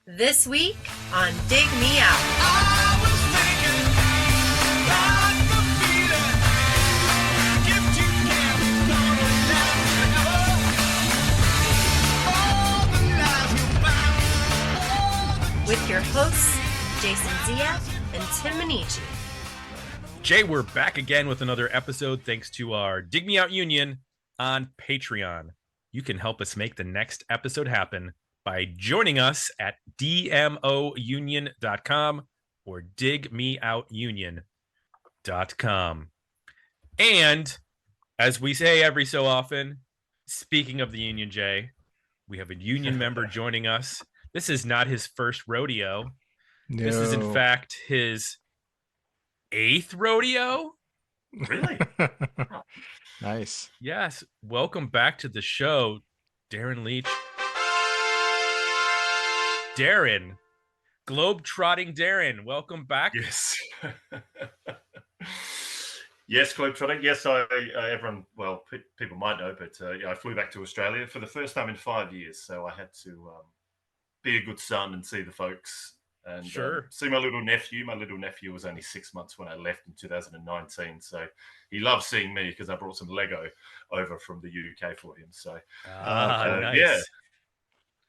This week on Dig Me Out. I was thinking about the feeling. If you can't gonna let me know. All the lies you found. With your hosts, Jason Zia and Tim Minichi. Jay, we're back again with another episode thanks to our Dig Me Out Union on Patreon. You can help us make the next episode happen by joining us at dmounion.com or digmeoutunion.com. And as we say every so often, speaking of the union, Jay, we have a union member joining us. This is not his first rodeo. No. This is, in fact, his 8th rodeo. Really? Nice. Yes. Welcome back to the show, Darren Leach. Darren, globe-trotting Darren, welcome back. Yes. Yes, globetrotting. Yes, everyone, well, people might know, but I flew back to Australia for the first time in 5 years. So I had to be a good son and see the folks and see my little nephew. My little nephew was only 6 months when I left in 2019. So he loved seeing me because I brought some Lego over from the UK for him. So nice. Yeah.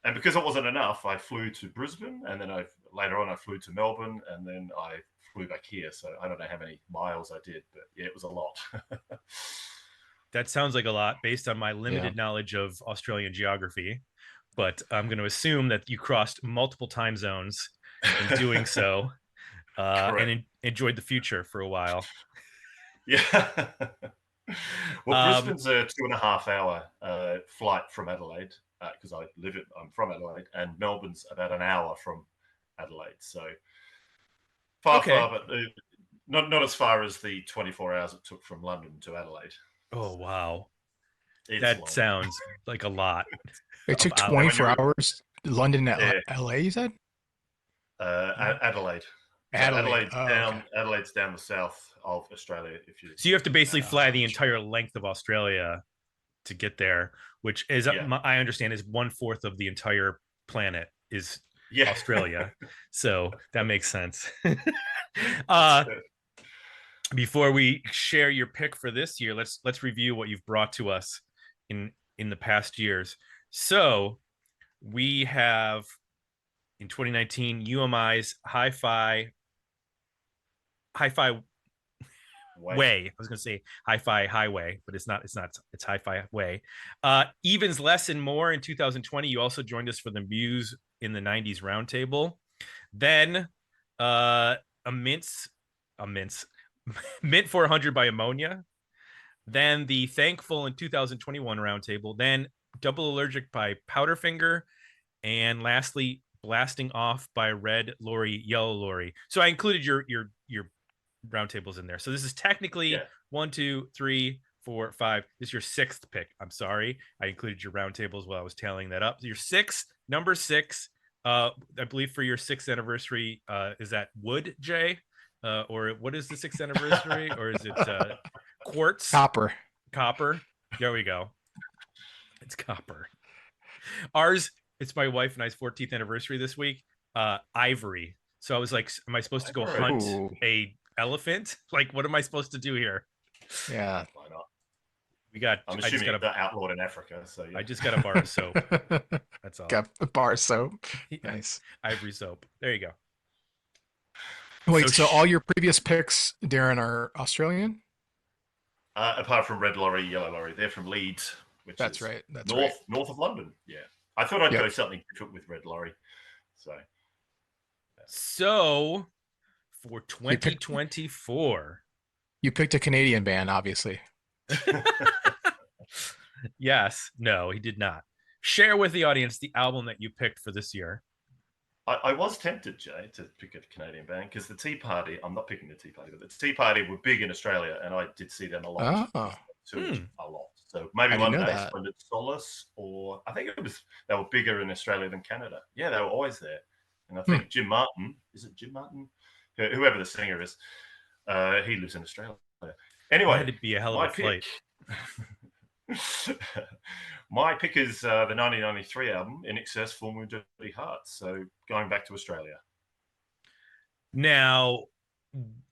And because it wasn't enough, I flew to Brisbane, and then later on I flew to Melbourne, and then I flew back here. So I don't know how many miles I did, but yeah, it was a lot. That sounds like a lot based on my limited knowledge of Australian geography. But I'm going to assume that you crossed multiple time zones in doing so and enjoyed the future for a while. Yeah. Well, Brisbane's a 2.5 hour flight from Adelaide. Because I'm from Adelaide, and Melbourne's about an hour from Adelaide, so far, but not as far as the 24 hours it took from London to Adelaide. Oh wow, That long. Sounds like a lot. It took 24 hours. London to LA, you said? Adelaide. Adelaide's down the south of Australia. So you have to basically fly the entire length of Australia to get there, which is I understand is 1/4 of the entire planet is Australia. So that makes sense. Before we share your pick for this year, let's review what you've brought to us in the past years. So we have in 2019 UMI's Hi-Fi Way. I was going to say Hi-Fi Highway, but it's not. It's Hi-Fi Way. Evens, Less, and More in 2020. You also joined us for the Muse in the 90s Roundtable. Then Mint 400 by Ammonia. Then the Thankful in 2021 Roundtable. Then Double Allergic by Powderfinger. And lastly, Blasting Off by Red Lorry, Yellow Lorry. So I included your roundtables in there. So this is technically 1, 2, 3, 4, 5. This is your 6th pick. I'm sorry. I included your roundtables while I was tallying that up. Your number 6, I believe for your 6th anniversary, is that wood, Jay? Or what is the 6th anniversary? Or is it quartz? Copper. There we go. It's copper. Ours, it's my wife and I's 14th anniversary this week. Ivory. So I was like, am I supposed to go hunt a elephant? Like, what am I supposed to do here? Yeah. Why not? I'm assuming it's outlawed in Africa. So yeah. I just got a bar of soap. That's all. Got a bar of soap. Yeah. Nice. Ivory soap. There you go. Wait, so all your previous picks, Darren, are Australian? Apart from Red Lorry, Yellow Lorry, they're from Leeds, which That's is right. That's north of London. Yeah, I thought I'd go something different with Red Lorry. So for 2024, you picked a Canadian band, obviously. Yes. No, he did not. Share with the audience the album that you picked for this year. I was tempted, Jay, to pick a Canadian band because the Tea Party, I'm not picking the Tea Party, but the Tea Party were big in Australia, and I did see them a lot. Oh. A lot. So maybe one day Splendid Solace, or I think they were bigger in Australia than Canada. Yeah, they were always there. And I think Jim Martin, is it Jim Martin? Whoever the singer is, he lives in Australia. Anyway, it'd be a hell of a flight. My pick is the 1993 album, INXS, Full Moon Dirty Hearts. So going back to Australia. Now,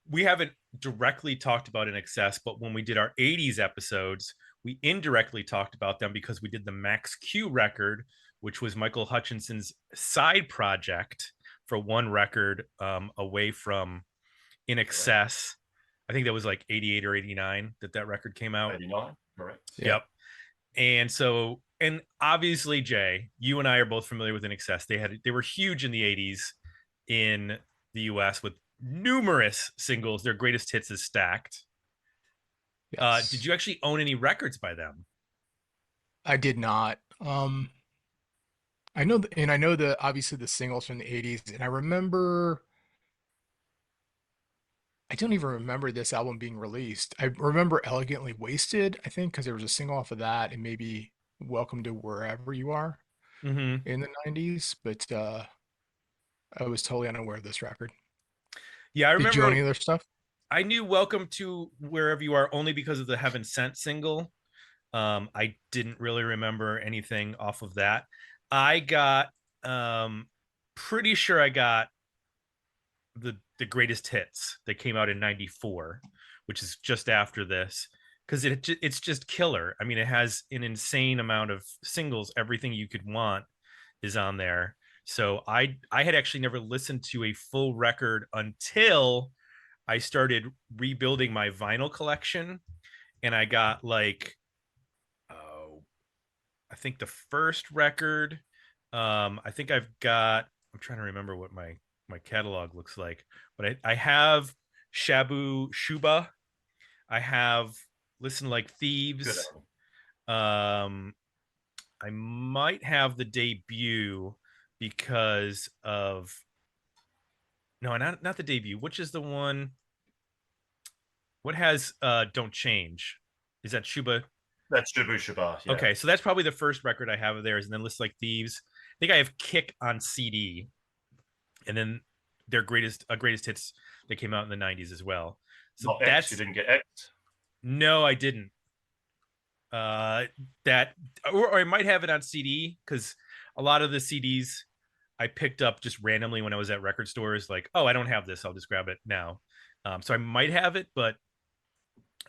we haven't directly talked about INXS, but when we did our 80s episodes, we indirectly talked about them because we did the Max Q record, which was Michael Hutchinson's side project for one record away from INXS. I think that was like 88 or 89 that record came out. 89, correct. Yep. And so, and obviously, Jay, you and I are both familiar with INXS. They were huge in the 80s in the US with numerous singles. Their greatest hits is Stacked. Yes. Did you actually own any records by them? I did not. I know, and I know the obviously the singles from the 80s, and I remember. I don't even remember this album being released. I remember Elegantly Wasted, I think, because there was a single off of that, and maybe Welcome to Wherever You Are in the 90s, but I was totally unaware of this record. Yeah, I remember. Did you own any other stuff? I knew Welcome to Wherever You Are only because of the Heaven Sent single. I didn't really remember anything off of that. I got pretty sure I got the greatest hits that came out in 94, which is just after this, because it's just killer. I mean, it has an insane amount of singles. Everything you could want is on there. So I had actually never listened to a full record until I started rebuilding my vinyl collection, and I got like, I think the first record. I think I'm trying to remember what my catalog looks like, but I have Shabu Shuba. I have Listen Like Thieves. I might have the debut because of not the debut. Which is the one? What has Don't Change? Is that Shuba? That's Shabu Shuba. Yeah. Okay, so that's probably the first record I have of theirs, and then Listen Like Thieves. I think I have Kick on CD, and then their greatest hits that came out in the 90s as well. So Not X, you didn't get X? No, I didn't. That or I might have it on CD, because a lot of the CDs I picked up just randomly when I was at record stores. Like, oh, I don't have this, I'll just grab it now. So I might have it, but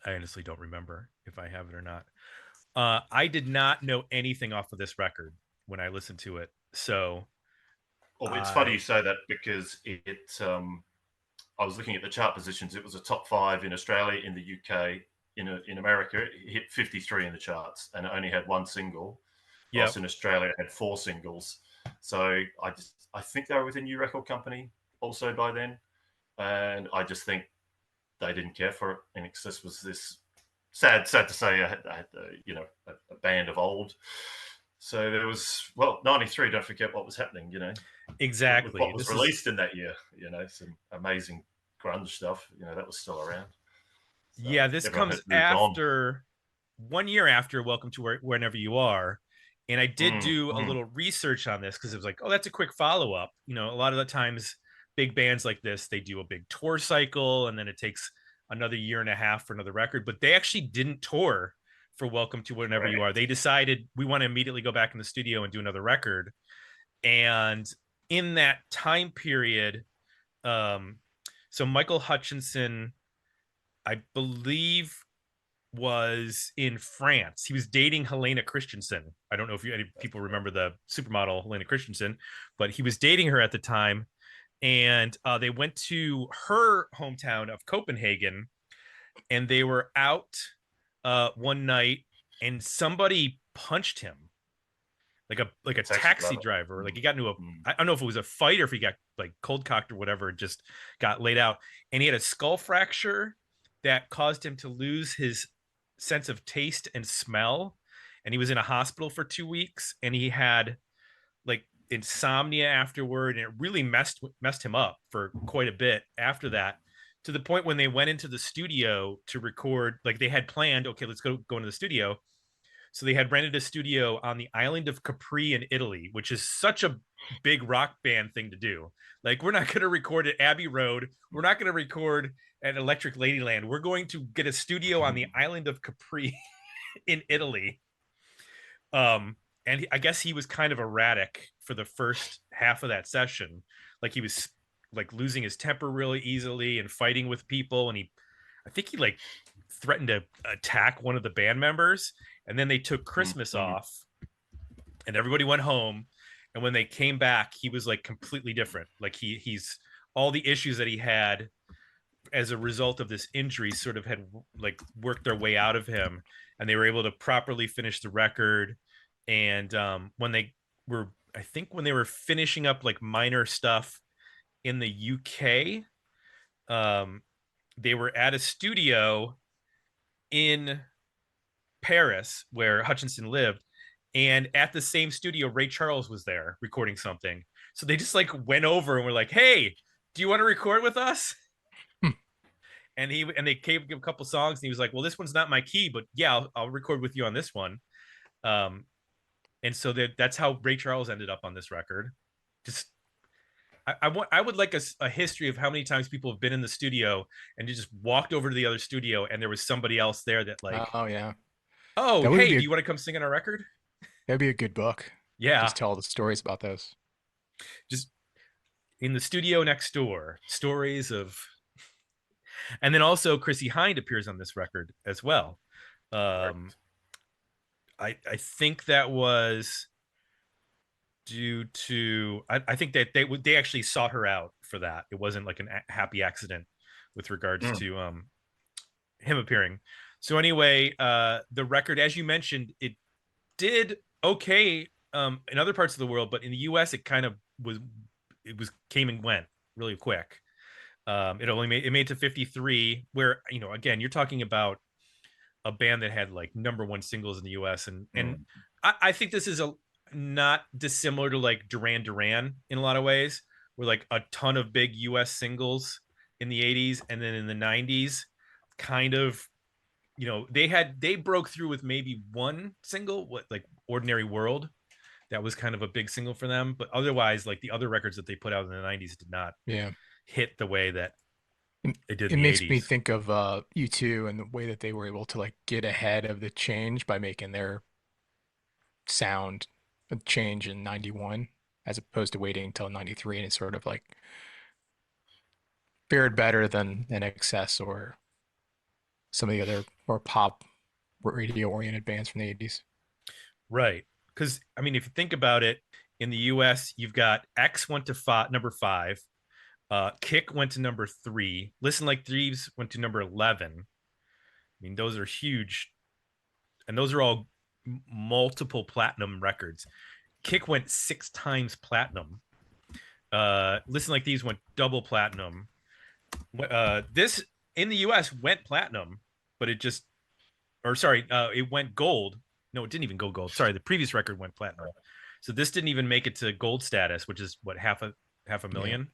I honestly don't remember if I have it or not. I did not know anything off of this record when I listened to it. So well, it's funny you say that, because I was looking at the chart positions. It was a top 5 in Australia, in the UK, in America. It hit 53 in the charts, and it only had one single. Yeah. In Australia, it had 4 singles. So I think they were with a new record company also by then, and I just think they didn't care for it. INXS was this sad to say, a band of old. So there was 93. Don't forget what was happening. Exactly. What was released in that year. Some amazing grunge stuff. That was still around. So yeah, this comes after 1 year after Welcome to Wherever You Are. And I did do a little research on this, because it was like, oh, that's a quick follow-up. A lot of the times big bands like this, they do a big tour cycle, and then it takes another year and a half for another record. But they actually didn't tour for Welcome to Wherever You Are. They decided, we want to immediately go back in the studio and do another record. And in that time period, so Michael Hutchinson, I believe, was in France. He was dating Helena Christensen. I don't know if any people remember the supermodel Helena Christensen, but he was dating her at the time. And they went to her hometown of Copenhagen, and they were out one night, and somebody punched him, like a taxi driver. Like, he got into I don't know if it was a fight or if he got like cold cocked or whatever, just got laid out, and he had a skull fracture that caused him to lose his sense of taste and smell, and he was in a hospital for 2 weeks, and he had like insomnia afterward, and it really messed him up for quite a bit after that, to the point when they went into the studio to record, like they had planned, okay, let's go into the studio. So they had rented a studio on the island of Capri in Italy, which is such a big rock band thing to do. Like, we're not going to record at Abbey Road. We're not going to record at Electric Ladyland. We're going to get a studio on the island of Capri in Italy. And I guess he was kind of erratic for the first half of that session. Like he was like losing his temper really easily and fighting with people. And I think he like threatened to attack one of the band members. And then they took Christmas off and everybody went home. And when they came back, he was like completely different. Like he's all the issues that he had as a result of this injury sort of had like worked their way out of him, and they were able to properly finish the record. And when they were, I think when they were finishing up like minor stuff in the UK, they were at a studio in Paris where Hutchinson lived, and at the same studio Ray Charles was there recording something. So they just like went over and were like, hey, do you want to record with us? And they gave him a couple songs, and he was like, well, this one's not my key, but yeah, I'll record with you on this one. And so that's how Ray Charles ended up on this record. Just I would like a history of how many times people have been in the studio and just walked over to the other studio and there was somebody else there that like, Oh yeah, oh, would hey, be do you want to come sing on our record? that'd be a good book. Yeah, Just tell the stories about those. just in the studio next door, stories of. And then also Chrissie Hynde appears on this record as well. I think that was due to I think that they actually sought her out for that. It wasn't like a happy accident with regards to him appearing. So anyway, the record, as you mentioned, it did okay in other parts of the world, but in the US it kind of came and went really quick. It made to 53, where, you know, again, you're talking about a band that had like #1 singles in the US, and I think this is not dissimilar to like Duran Duran in a lot of ways, where like a ton of big US singles in the 80s, and then in the 90s kind of, you know, they broke through with maybe one single, like Ordinary World. That was kind of a big single for them, but otherwise like the other records that they put out in the 90s did not hit the way that they did in It the makes 80s. me think of U2 and the way that they were able to like get ahead of the change by making their sound a change in 91 as opposed to waiting until 93, and it's sort of like fared better than INXS or some of the other more pop radio oriented bands from the 80s. Right. Because I mean, if you think about it, in the US, you've got X went to number 5, Kick went to number 3, Listen Like Thieves went to number 11. I mean, those are huge, and those are all multiple platinum records. Kick went 6 times platinum. Listen Like Thieves went double platinum. This in the US went platinum, but it went gold. No, it didn't even go gold. Sorry, the previous record went platinum. So this didn't even make it to gold status, which is what, half a million.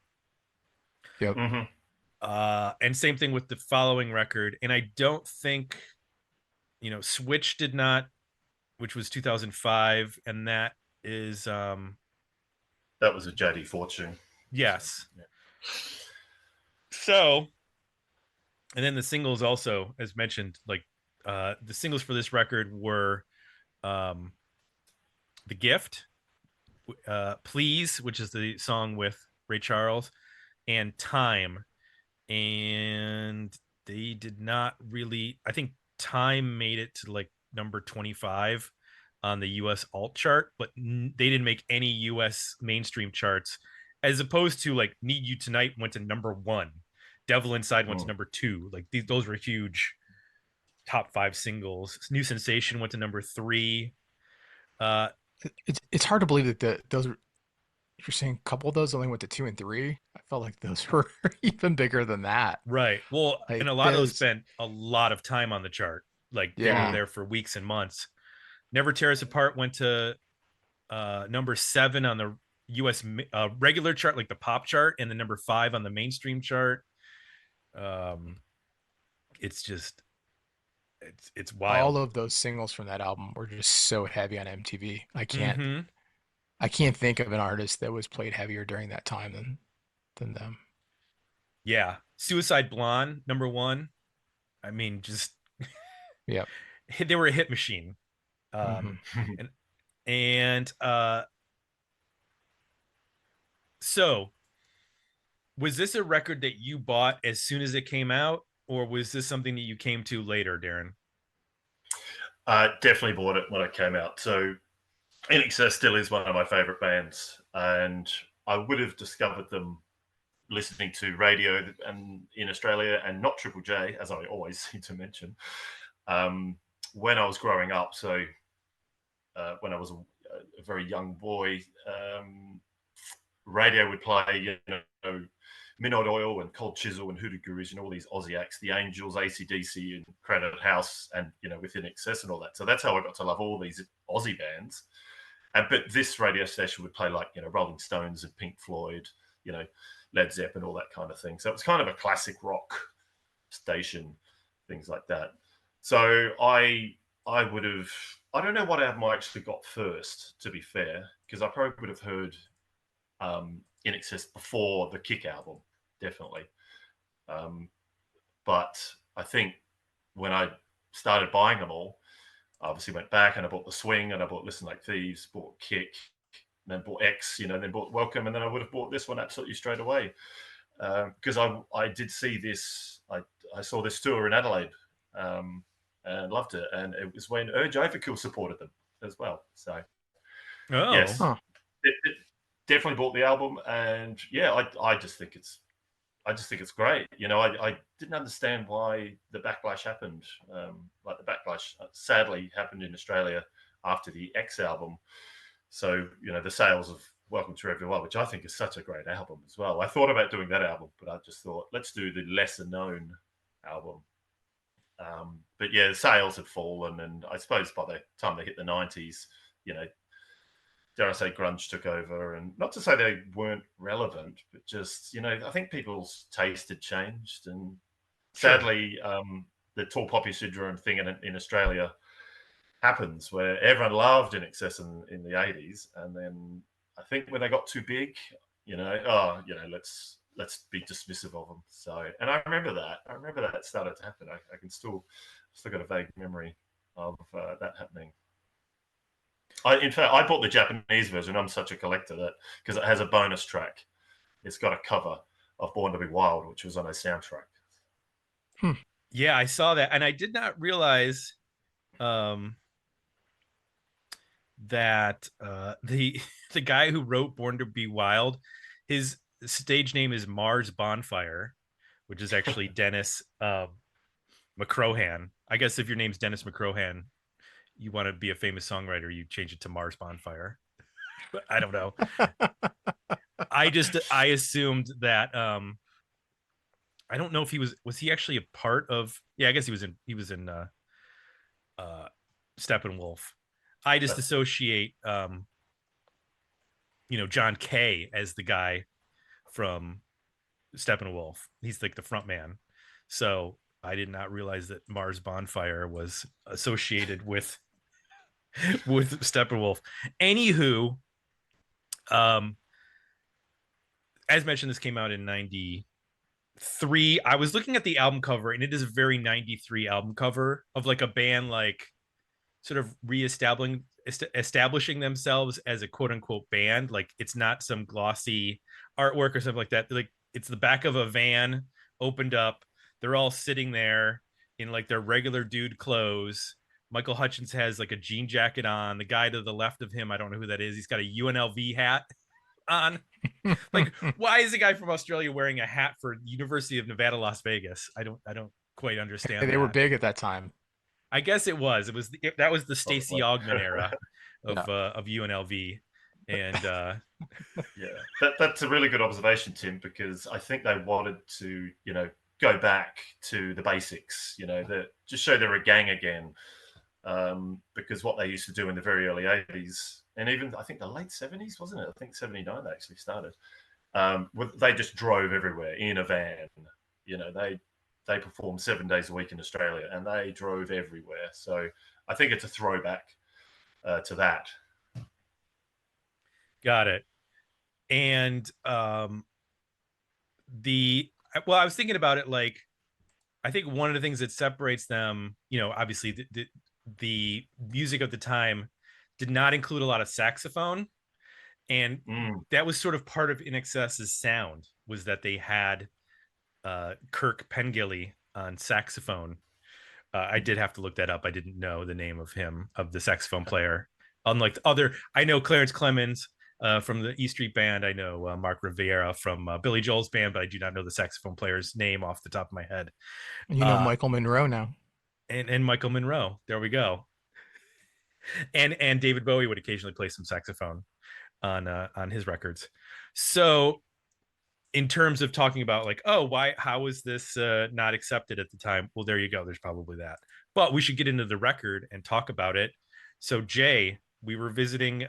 Yep. And same thing with the following record. And I don't think, you know, Switch did not, which was 2005, and that is that was a JD Fortune. Yes. Yeah. So, and then the singles also, as mentioned, like the singles for this record were The Gift, Please, which is the song with Ray Charles, and Time. And they did not really, I think Time made it to like number 25 on the US alt chart, but they didn't make any US mainstream charts, as opposed to like Need You Tonight went to number 1, Devil Inside went to number 2. Like those were huge top 5 singles. New Sensation went to number 3. It's hard to believe that those are, you're saying a couple of those only went to 2 and 3. I felt like those were even bigger than that. Right. Well, like, and a lot of those spent a lot of time on the chart. Like they were there for weeks and months. Never Tear Us Apart went to number 7 on the US regular chart, like the pop chart, and then number 5 on the mainstream chart. It's just, it's wild. All of those singles from that album were just so heavy on MTV. I can't think of an artist that was played heavier during that time than them. Yeah. Suicide Blonde, number 1. I mean, just yeah. They were a hit machine. And And so was this a record that you bought as soon as it came out, or was this something that you came to later, Darren? Definitely bought it when it came out. So INXS still is one of my favorite bands, and I would have discovered them listening to radio and in Australia, and not Triple J, as I always seem to mention, when I was growing up. So when I was a very young boy, radio would play, Midnight Oil and Cold Chisel and Hoodoo Gurus and all these Aussie acts, the Angels, AC/DC and Crowded House, and with INXS and all that. So that's how I got to love all these Aussie bands. But this radio station would play like Rolling Stones and Pink Floyd, Led Zeppelin, all that kind of thing. So it was kind of a classic rock station, things like that. So I would have, I don't know what album I actually got first, to be fair, because I probably would have heard INXS before the Kick album, definitely. But I think when I started buying them all, I obviously went back and I bought The Swing and I bought Listen Like Thieves, bought Kick, and then bought X, then bought Welcome, and then I would have bought this one absolutely straight away. Because I did see this, I saw this tour in Adelaide and loved it. And it was when Urge Overkill supported them as well. So, yes, it definitely bought the album. And yeah, I just think it's great. I didn't understand why the backlash happened. Like the backlash sadly happened in Australia after the X album. So, the sales of Welcome to Everyone, which I think is such a great album as well. I thought about doing that album, but I just thought, let's do the lesser known album. But yeah, the sales had fallen. And I suppose by the time they hit the 90s, dare I say, grunge took over. And not to say they weren't relevant, but just, I think people's taste had changed. And sadly, the tall poppy syndrome thing in Australia happens, where everyone loved INXS in the 80s. And then I think when they got too big, let's be dismissive of them. So, and I remember that started to happen. I can still got a vague memory of that happening. In fact, I bought the Japanese version. I'm such a collector that because it has a bonus track. It's got a cover of Born to Be Wild, which was on a soundtrack. Yeah, I saw that, and I did not realize that the guy who wrote Born to Be Wild, his stage name is Mars Bonfire, which is actually Dennis McCrohan. I guess if your name's Dennis McCrohan, you want to be a famous songwriter, you change it to Mars Bonfire. But I don't know. I assumed that I don't know if was he actually a part of, I guess he was in Steppenwolf. I just associate John Kay as the guy from Steppenwolf. He's like the front man. So I did not realize that Mars Bonfire was associated with Steppenwolf. Anywho, as mentioned, this came out in 93. I was looking at the album cover, and it is a very 93 album cover of like a band like sort of establishing themselves as a quote unquote band. Like it's not some glossy artwork or something like that. Like it's the back of a van opened up. They're all sitting there in like their regular dude clothes. Michael Hutchence has like a jean jacket on. The guy to the left of him, I don't know who that is. He's got a UNLV hat on. Like, why is a guy from Australia wearing a hat for University of Nevada, Las Vegas? I don't quite understand. They were big at that time. I guess it was. That was the Stacey Augman era of UNLV, and that's a really good observation, Tim, because I think they wanted to go back to the basics, just show they're a gang again, because what they used to do in the very early 80s, and even I think the late 70s, wasn't it? I think 79 they actually started. They just drove everywhere in a van. They performed 7 days a week in Australia, and they drove everywhere. So I think it's a throwback to that. Got it. And I was thinking about it. Like, I think one of the things that separates them, obviously the music of the time did not include a lot of saxophone, and that was sort of part of INXS's sound, was that they had Kirk Pengilly on saxophone. I did have to look that up. I didn't know the name of him, of the saxophone player. Unlike the other, I know Clarence Clemens from the E Street Band. I know Mark Rivera from Billy Joel's band, but I do not know the saxophone player's name off the top of my head. And you know Michael Monroe now. And Michael Monroe. There we go. And David Bowie would occasionally play some saxophone on his records. So in terms of talking about like, oh, how was this not accepted at the time? Well, there you go. There's probably that. But we should get into the record and talk about it. So Jay, we were visiting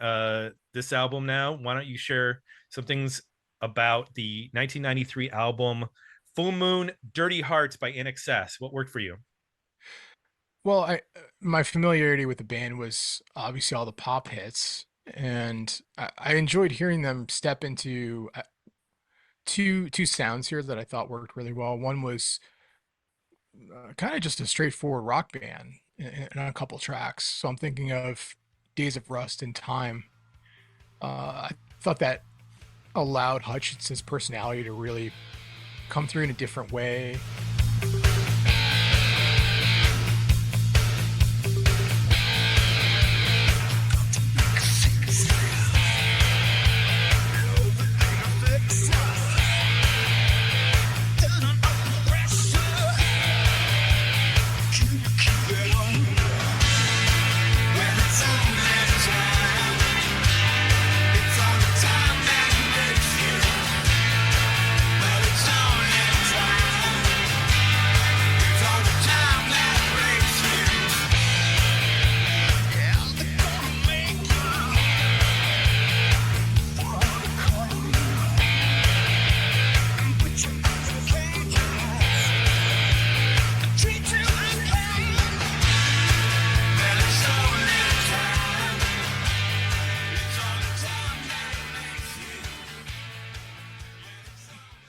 this album now. Why don't you share some things about the 1993 album Full Moon Dirty Hearts by INXS? What worked for you? Well, my familiarity with the band was obviously all the pop hits, and I enjoyed hearing them step into two sounds here that I thought worked really well. One was kind of just a straightforward rock band in a couple tracks. So I'm thinking of Days of Rust and Time. I thought that allowed Hutchinson's personality to really come through in a different way.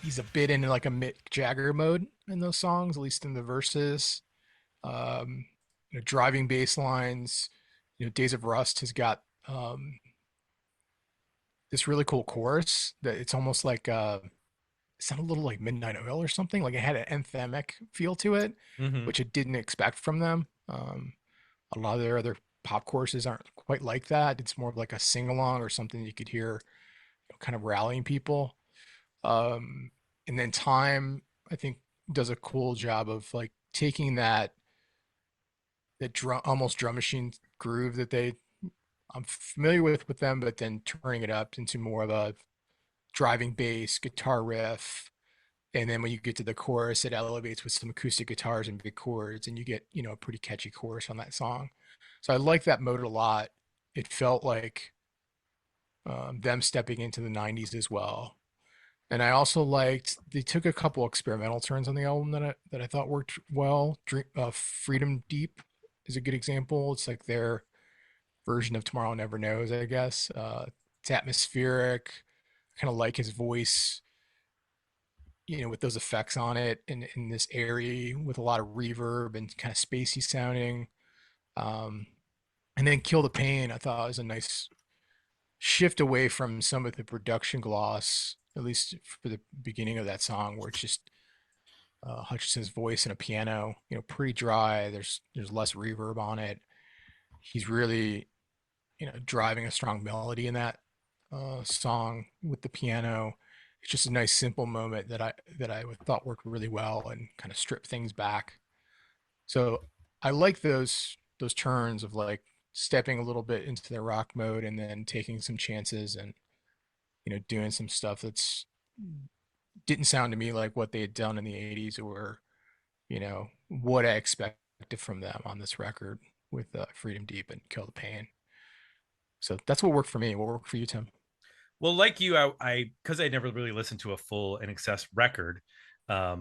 He's a bit into like a Mick Jagger mode in those songs, at least in the verses. Driving bass lines. Days of Rust has got this really cool chorus that it's almost like it sounded a little like Midnight Oil or something. Like it had an anthemic feel to it, which I didn't expect from them. A lot of their other pop choruses aren't quite like that. It's more of like a sing along or something you could hear, kind of rallying people. And then Time, I think, does a cool job of like taking that almost drum machine groove that I'm familiar with them, but then turning it up into more of a driving bass guitar riff. And then when you get to the chorus, it elevates with some acoustic guitars and big chords, and you get, a pretty catchy chorus on that song. So I like that mode a lot. It felt like them stepping into the 90s as well. And I also liked, they took a couple experimental turns on the album that I thought worked well. Freedom Deep is a good example. It's like their version of Tomorrow Never Knows, I guess. It's atmospheric. I kind of like his voice, with those effects on it in this area with a lot of reverb and kind of spacey sounding. And then Kill the Pain, I thought was a nice shift away from some of the production gloss, at least for the beginning of that song, where it's just Hutchinson's voice and a piano, pretty dry. There's less reverb on it. He's really, driving a strong melody in that song with the piano. It's just a nice simple moment that I thought worked really well and kind of stripped things back. So I like those turns of like stepping a little bit into their rock mode and then taking some chances and doing some stuff that's didn't sound to me like what they had done in the 80s or what I expected from them on this record with Freedom Deep and Kill the Pain. So that's what worked for me. What worked for you, Tim? Well, like you, I because I never really listened to a full INXS record, a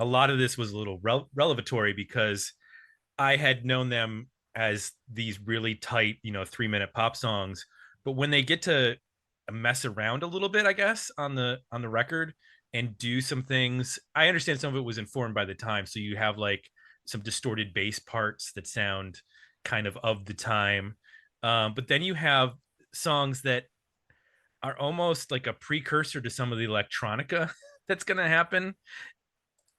lot of this was a little revelatory because I had known them as these really tight, 3-minute pop songs. But when they get to mess around a little bit, I guess, on the record and do some things, I understand some of it was informed by the time. So you have like some distorted bass parts that sound kind of the time. But then you have songs that are almost like a precursor to some of the electronica that's going to happen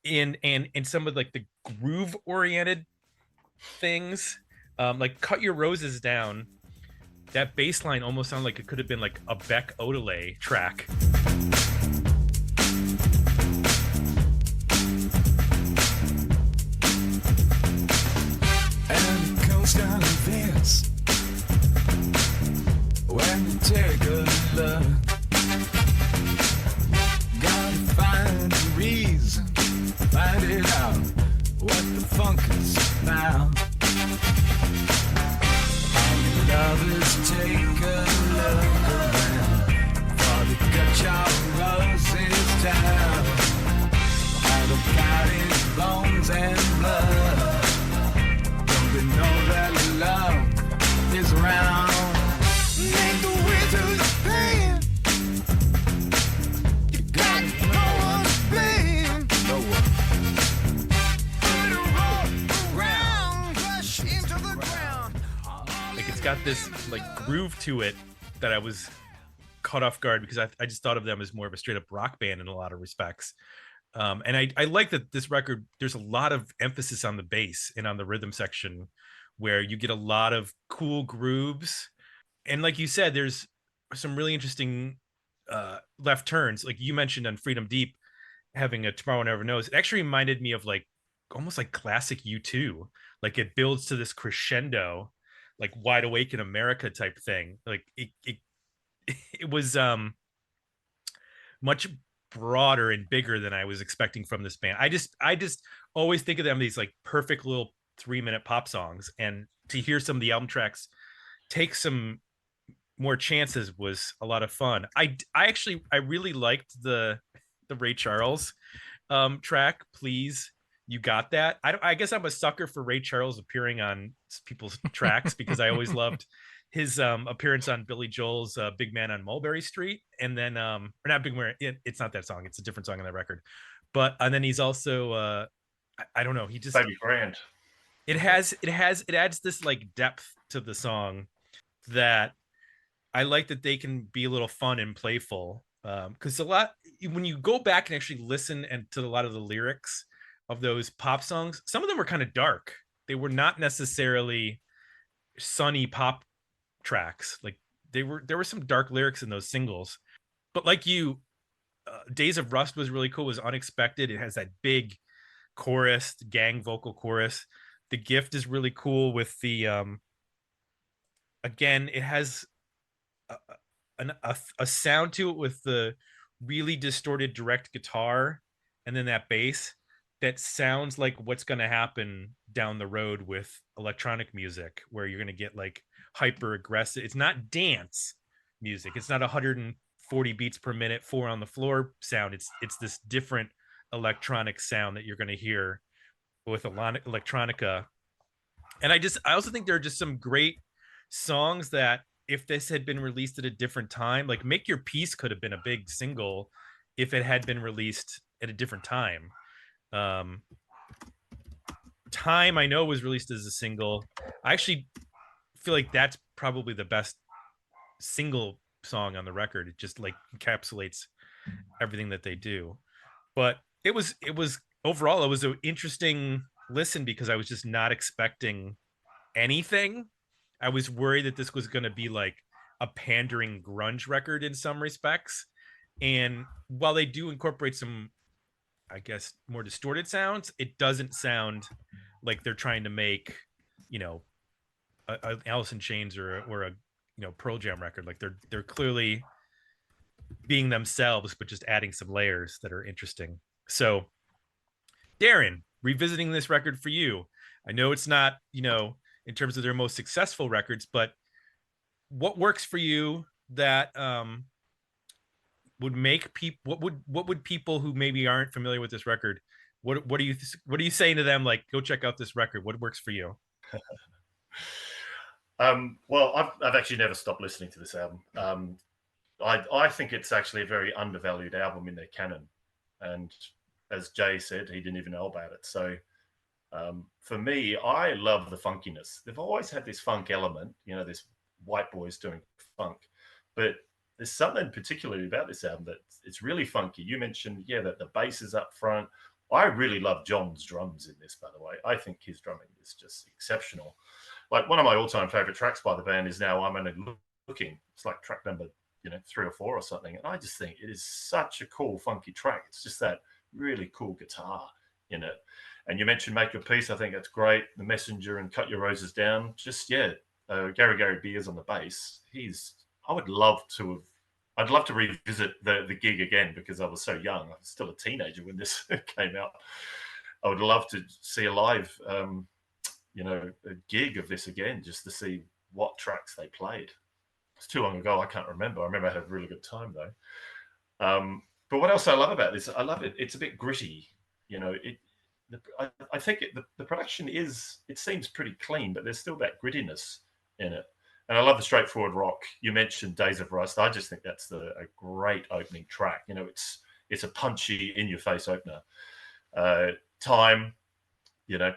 in some of like the groove oriented things. Like Cut Your Roses Down, that bass line almost sounded like it could have been like a Beck Odelay track. And it comes down to this. When you take a look, gotta find a reason, find it out, what the funk is about. All you lovers take a look around, for they cut your roses down. All the got is bones and blood. Don't they know that love is around? Make the way to the pain. You got no one to blame. No one. Let it roll around, crush into the ground. Like it's got this like groove to it that I was caught off guard because I just thought of them as more of a straight up rock band in a lot of respects. And I like that this record, there's a lot of emphasis on the bass and on the rhythm section where you get a lot of cool grooves. And like you said, there's some really interesting left turns. Like you mentioned on Freedom Deep, having a Tomorrow Never Knows. It actually reminded me of like almost like classic U2. Like it builds to this crescendo, like Wide Awake in America type thing. Like it was much broader and bigger than I was expecting from this band. I just always think of them these like perfect little 3-minute pop songs, and to hear some of the album tracks take some more chances was a lot of fun. I really liked the Ray Charles track, Please You Got That. I guess I'm a sucker for Ray Charles appearing on people's tracks because I always loved his appearance on Billy Joel's Big Man on Mulberry Street, and then or not Big Man, it's not that song, it's a different song on that record. But and then he's also I don't know, he just Baby Grand. it adds this like depth to the song that I like, that they can be a little fun and playful. Because a lot, when you go back and actually listen and to a lot of the lyrics of those pop songs, some of them were kind of dark. They were not necessarily sunny pop tracks. Like there were some dark lyrics in those singles. But like you, Days of Rust was really cool. It was unexpected. It has that big chorus, gang vocal chorus. The Gift is really cool with the again, it has a sound to it with the really distorted direct guitar and then that bass that sounds like what's going to happen down the road with electronic music, where you're going to get like hyper aggressive. It's not dance music. It's not 140 beats per minute, 4 on the floor sound. It's this different electronic sound that you're going to hear with electronica. And I also think there are just some great songs that if this had been released at a different time, like Make Your Peace could have been a big single if it had been released at a different time. Time, I know, was released as a single. I actually feel like that's probably the best single song on the record. It just like encapsulates everything that they do. But it was overall, it was an interesting listen because I was just not expecting anything. I was worried that this was going to be like a pandering grunge record in some respects. And while they do incorporate some, I guess, more distorted sounds, it doesn't sound like they're trying to make, you know, a Alice in Chains or a you know, Pearl Jam record. Like they're clearly being themselves, but just adding some layers that are interesting. So, Darren, revisiting this record for you, I know it's not, you know, in terms of their most successful records, but what works for you that would make people, what would people who maybe aren't familiar with this record, what are you saying to them, like, go check out this record? What works for you? Well, I've actually never stopped listening to this album. I think it's actually a very undervalued album in their canon, and as Jay said, he didn't even know about it. So for me, I love the funkiness. They've always had this funk element, you know, this white boys doing funk. But there's something particularly about this album that it's really funky. You mentioned, that the bass is up front. I really love John's drums in this, by the way. I think his drumming is just exceptional. Like, one of my all-time favorite tracks by the band is Now I'm Only Looking. It's like track number 3 or 4 or something, and I just think it is such a cool funky track. It's just that really cool guitar in it. And you mentioned Make Your Peace. I think that's great. The Messenger and Cut Your Roses Down. Just Gary Beers on the bass. I'd love to revisit the gig again, because I was so young. I was still a teenager when this came out. I would love to see a live a gig of this again, just to see what tracks they played. It's too long ago. I can't remember. I remember I had a really good time though. But what else I love about this? I love it. It's a bit gritty. I think the production it seems pretty clean, but there's still that grittiness in it. And I love the straightforward rock. You mentioned Days of Rust. I just think that's a great opening track. It's a punchy, in-your-face opener. Time,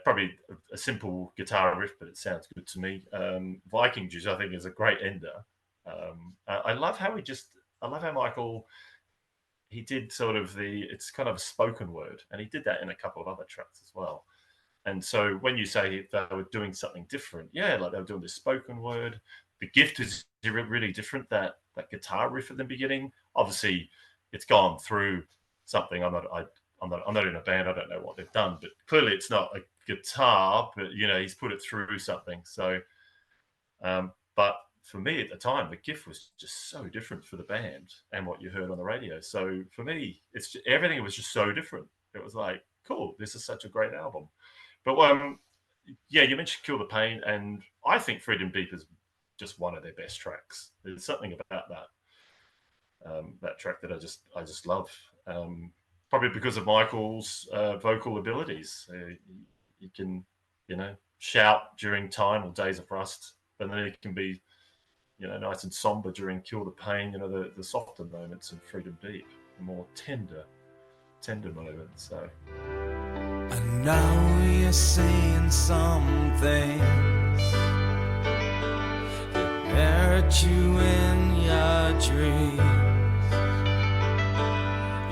probably a simple guitar riff, but it sounds good to me. Viking Juice, I think, is a great ender. I love how Michael, he did sort of it's kind of a spoken word, and he did that in a couple of other tracks as well. And so when you say they were doing something different, like they were doing this spoken word. The Gift is really different. That guitar riff at the beginning, obviously, it's gone through something. I'm not in a band. I don't know what they've done, but clearly it's not a guitar. But he's put it through something. So, but for me at the time, The Gift was just so different for the band and what you heard on the radio. So for me, everything was just so different. It was like, cool, this is such a great album. But you mentioned Kill the Pain, and I think Freedom Beep is just one of their best tracks. There's something about that track that I just love. Probably because of Michael's vocal abilities. You can shout during Time or Days of Rust, but then it can be nice and somber during Kill the Pain. The softer moments in Freedom Beep, the more tender moments. So. I know you're seeing some things that hurt you in your dreams.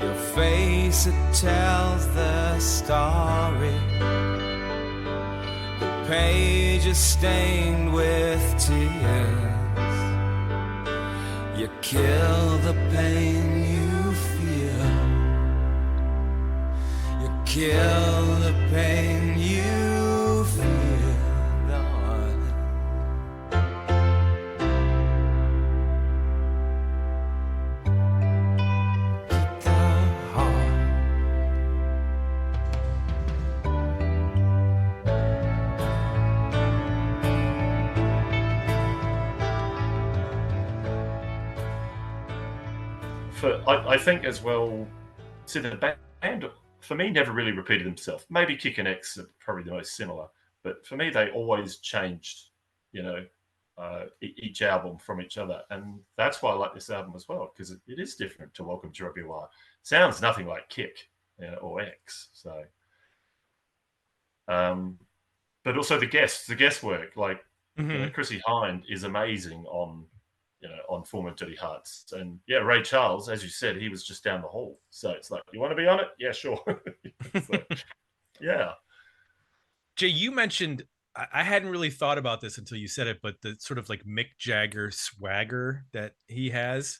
Your face, it tells the story. The page is stained with tears. You kill the pain you feel. You kill the pain you feel, darling. Keep the heart. I think as well, see, the band for me never really repeated themselves. Maybe Kick and X are probably the most similar, but for me they always changed, each album from each other, and that's why I like this album as well, because it is different to Welcome to Wherever You Are. Sounds nothing like Kick or X. So, but also the guesswork, like Chrissie Hynde is amazing on Form of Dirty Hearts. And Ray Charles, as you said, he was just down the hall. So it's like, you want to be on it? Yeah, sure. So, yeah. Jay, you mentioned, I hadn't really thought about this until you said it, but the sort of like Mick Jagger swagger that he has.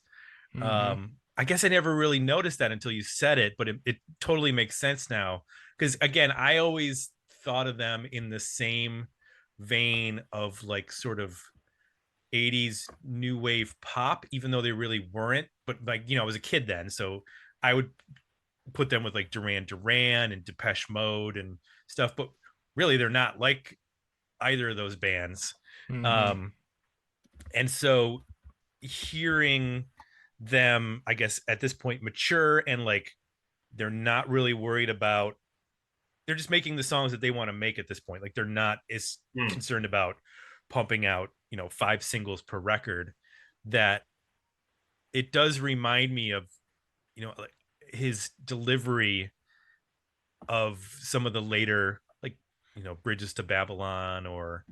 I guess I never really noticed that until you said it, but it totally makes sense now. Because again, I always thought of them in the same vein of like sort of 80s new wave pop, even though they really weren't. But like, I was a kid then, so I would put them with like Duran Duran and Depeche Mode and stuff, but really they're not like either of those bands. And so hearing them, I guess at this point, mature and like they're not really worried about, they're just making the songs that they want to make at this point. Like they're not as concerned about pumping out 5 singles per record. That it does remind me of like his delivery of some of the later, like Bridges to Babylon or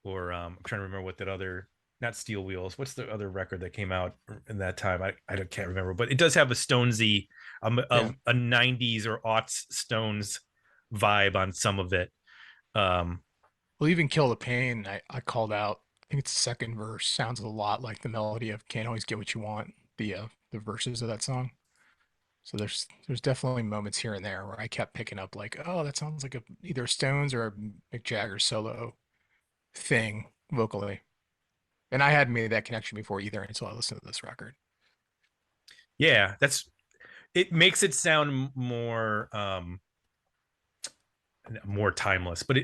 I'm trying to remember what that other not Steel Wheels. What's the other record that came out in that time? I can't remember, but it does have a Stonesy, a 90s or aughts Stones vibe on some of it. Well, even Kill the Pain, I called out. I think it's the second verse. Sounds a lot like the melody of "Can't Always Get What You Want." The verses of that song. So there's definitely moments here and there where I kept picking up like, oh, that sounds like either a Stones or a Mick Jagger solo thing vocally. And I hadn't made that connection before either until I listened to this record. Yeah, it makes it sound more more timeless, but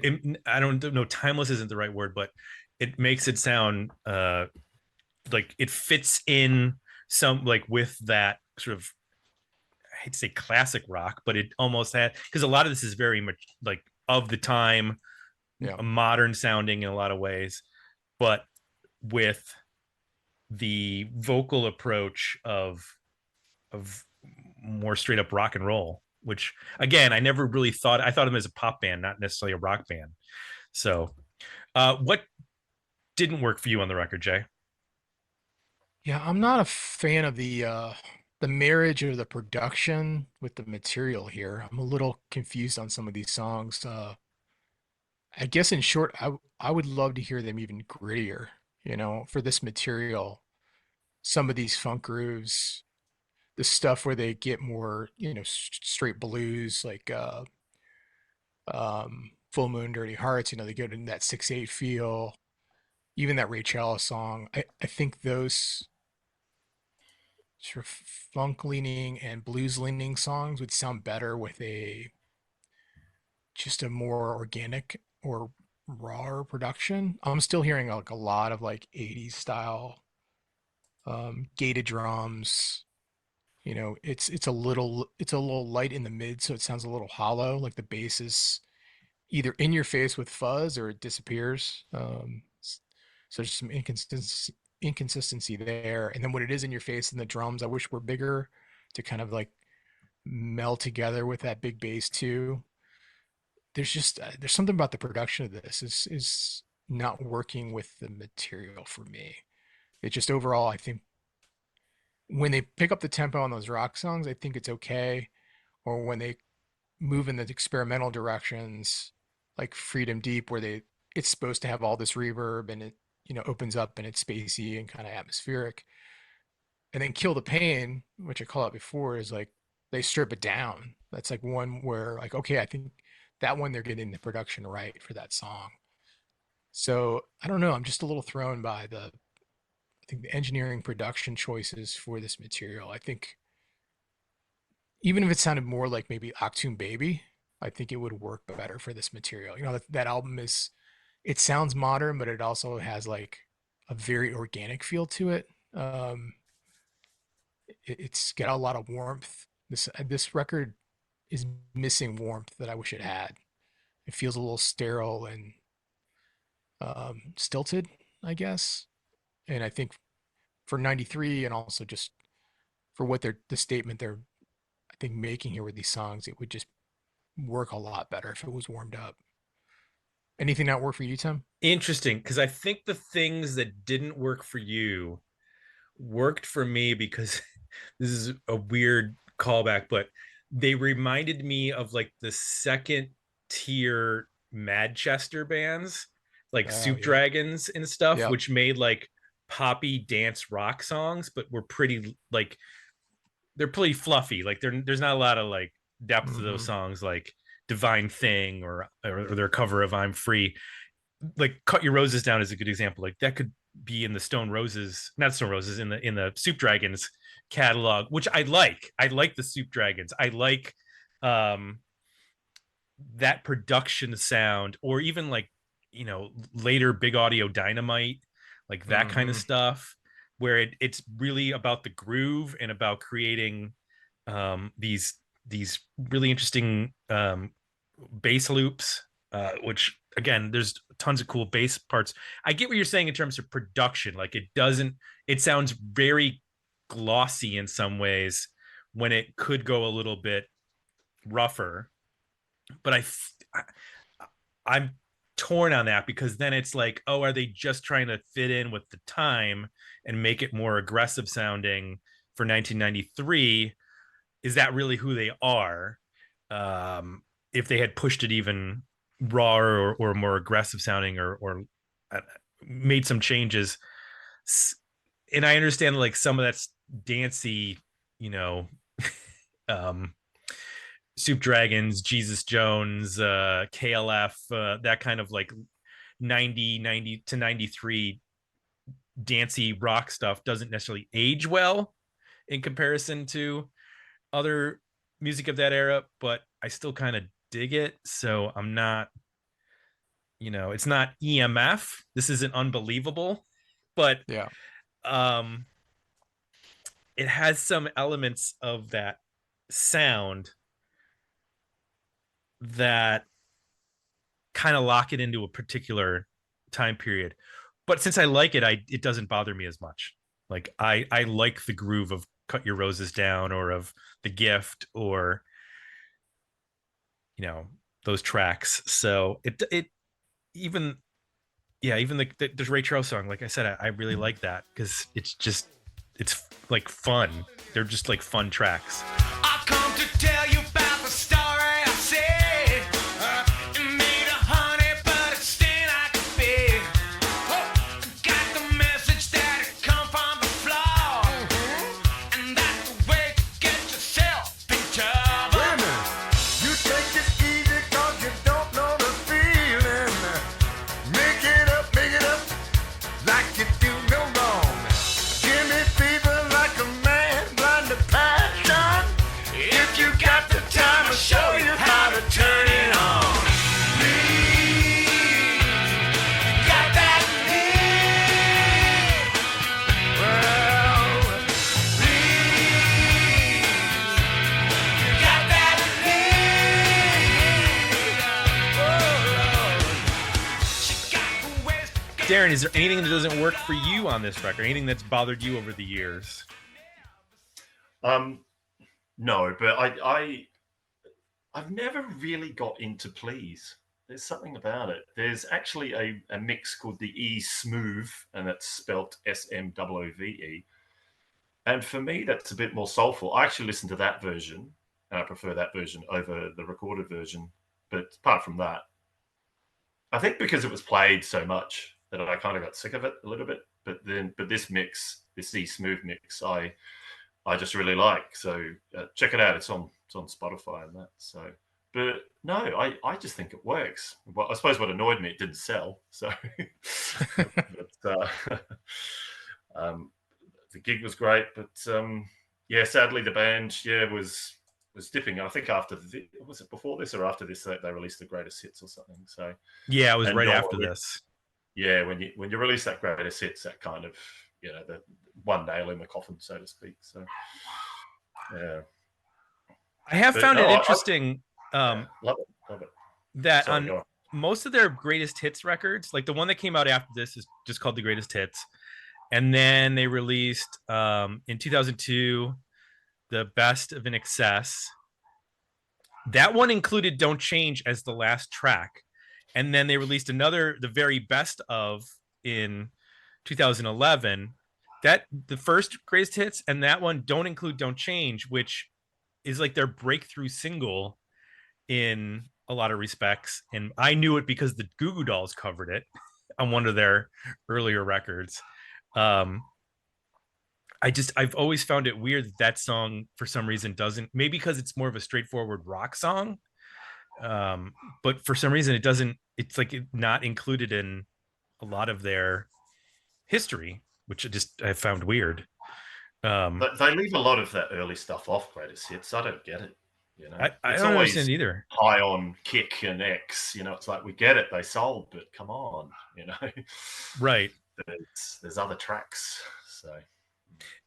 I don't know, timeless isn't the right word, but it makes it sound like it fits in some, like, with that sort of, I hate to say classic rock, but it almost had, because a lot of this is very much like of the time, modern sounding in a lot of ways, but with the vocal approach of more straight up rock and roll, which again, I never really thought, I thought of them as a pop band, not necessarily a rock band. So what didn't work for you on the record, Jay? Yeah, I'm not a fan of the marriage or the production with the material here. I'm a little confused on some of these songs. I guess in short, I would love to hear them even grittier, for this material. Some of these funk grooves, the stuff where they get more, straight blues, like Full Moon, Dirty Hearts, they go into that 6/8 feel, even that Ray Charles song. I think those sort of funk leaning and blues leaning songs would sound better with just a more organic or raw production. I'm still hearing like a lot of like 80s style gated drums. It's a little light in the mid, so it sounds a little hollow, like the bass is either in your face with fuzz or it disappears. So there's some inconsistency there. And then when it is in your face and the drums, I wish were bigger to kind of like meld together with that big bass too. There's something about the production of this is not working with the material for me. It just overall, I think when they pick up the tempo on those rock songs, I think it's okay. Or when they move in the experimental directions, like Freedom Deep, where it's supposed to have all this reverb and it, opens up and it's spacey and kind of atmospheric. And then Kill the Pain, which I call out before, is like they strip it down. That's like one where like, okay, I think that one they're getting the production right for that song. So I don't know. I'm just a little thrown by I think the engineering production choices for this material. I think even if it sounded more like maybe Achtung Baby, I think it would work better for this material. That album it sounds modern, but it also has like a very organic feel to it. It's got a lot of warmth. This record is missing warmth that I wish it had. It feels a little sterile and stilted, I guess. And I think for 93 and also just for what the statement they're, I think, making here with these songs, it would just work a lot better if it was warmed up. Anything not work for you, Tim? Interesting, because I think the things that didn't work for you worked for me, because this is a weird callback, but they reminded me of like the second tier Manchester bands, like Soup Dragons and stuff, which made like poppy dance rock songs, but were pretty like, they're pretty fluffy. Like there's not a lot of like depth to those songs, like Divine Thing or their cover of I'm Free. Like Cut Your Roses Down is a good example. Like that could be in the not Stone Roses, in the Soup Dragons catalog, which I like. I like the Soup Dragons. I like that production sound, or even like, later Big Audio Dynamite, like that kind of stuff, where it's really about the groove and about creating these really interesting bass loops, which again, there's tons of cool bass parts. I get what you're saying in terms of production. Like it sounds very glossy in some ways when it could go a little bit rougher. But torn on that, because then it's like, oh, are they just trying to fit in with the time and make it more aggressive sounding for 1993? Is that really who they are? If they had pushed it even rawer or more aggressive sounding, or made some changes. And I understand like some of that's dancey, Soup Dragons, Jesus Jones, KLF, that kind of like 90 to 93 dancey rock stuff doesn't necessarily age well in comparison to other music of that era, but I still kind of dig it. So I'm not, it's not EMF. This isn't unbelievable, but Yeah. It has some elements of that sound that kind of lock it into a particular time period. But since I like it, it doesn't bother me as much. Like I like the groove of Cut Your Roses Down, or of The Gift, or those tracks. So it even the Ray Charles song, like I said, I really like that because it's like fun. They're just like fun tracks. I've come to tell you about the story I said. It made a honey, but it's still like a big. Got the message that it come from the floor. And that's the way to get yourself in trouble. Wait a minute. You take this easy cause you don't know the feeling. Make it up like you do no wrong. Give me fever like a man blind to passion. If you got the time, I'll show you how to turn it on. Please, you got that need. Well, please, you got that need. Oh, she got the ways to get. Darren, is there anything that doesn't work for you on this record? Anything that's bothered you over the years? No, but I've never really got into Please. There's something about it. There's actually a mix called the E Smooth, and that's spelt SMOOVE. And for me, that's a bit more soulful. I actually listen to that version, and I prefer that version over the recorded version. But apart from that, I think because it was played so much that I kind of got sick of it a little bit. But this mix, this E Smooth mix, I just really like. So check it out. It's on Spotify and that. So, but no, I just think it works. Well, I suppose what annoyed me, it didn't sell. So, but, the gig was great. But yeah, sadly the band was dipping. I think was it before this or after this that they released the Greatest Hits or something. So Yeah, it was right after this. Yeah, when you release that Greatest Hits, that kind of the one nail in the coffin, so to speak. So yeah, I have found it interesting. Love it. That Sorry, on go on. most of their greatest hits records, like the one that came out after this is just called The Greatest Hits, and then they released in 2002 the Best of INXS. That one included Don't Change as the last track, and then they released the very best of in 2011. That the first Greatest Hits, and that one don't include Don't Change, which is like their breakthrough single in a lot of respects. And I knew it because the Goo Goo Dolls covered it on one of their earlier records. I've always found it weird that song for some reason doesn't, maybe because it's more of a straightforward rock song. But for some reason it's like not included in a lot of their history, which I found weird. But they leave a lot of that early stuff off Greatest Hits. I don't get it. I It's don't always understand either. high on Kick and X. It's like, we get it, they sold, but come on, Right. There's other tracks. So,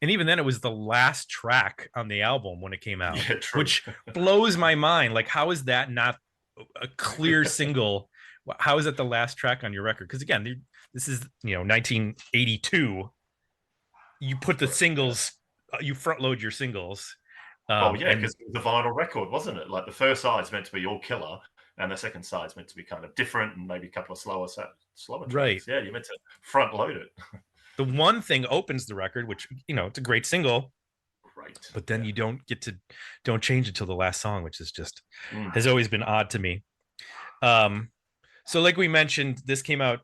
and even then it was the last track on the album when it came out, yeah, true. which blows my mind. Like, how is that not a clear single? How is that the last track on your record? Because again, this is 1982. You put the singles, you front load your singles. Oh yeah, because it was the vinyl record, wasn't it? Like the first side's meant to be all killer, and the second side's meant to be kind of different and maybe a couple of slower tracks. Right. Yeah, you're meant to front load it. The one thing opens the record, which, you know, it's a great single. Great. But then you don't change it till the last song, which is just has always been odd to me. So like we mentioned, this came out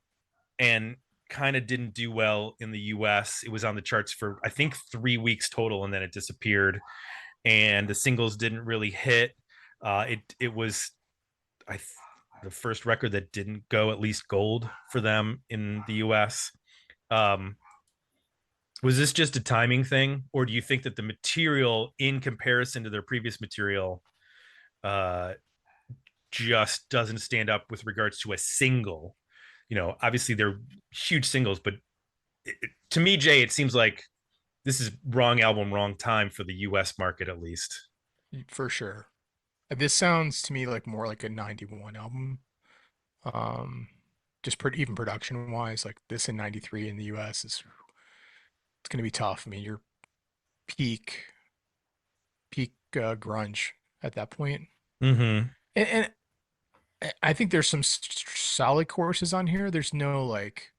and kind of didn't do well in the US. It was on the charts for I think 3 weeks total, and then it disappeared. And the singles didn't really hit. It was the first record that didn't go at least gold for them in the US. Was this just a timing thing, or do you think that the material in comparison to their previous material just doesn't stand up with regards to a single? You know, obviously they're huge singles, but to me, Jay, it seems like this is wrong album, wrong time for the US market, at least. For sure. This sounds to me like more like a 91 album. Just even production wise, like this in 93 in the US it's going to be tough. I mean, you're peak grunge at that point. And I think there's some solid choruses on here. There's no like,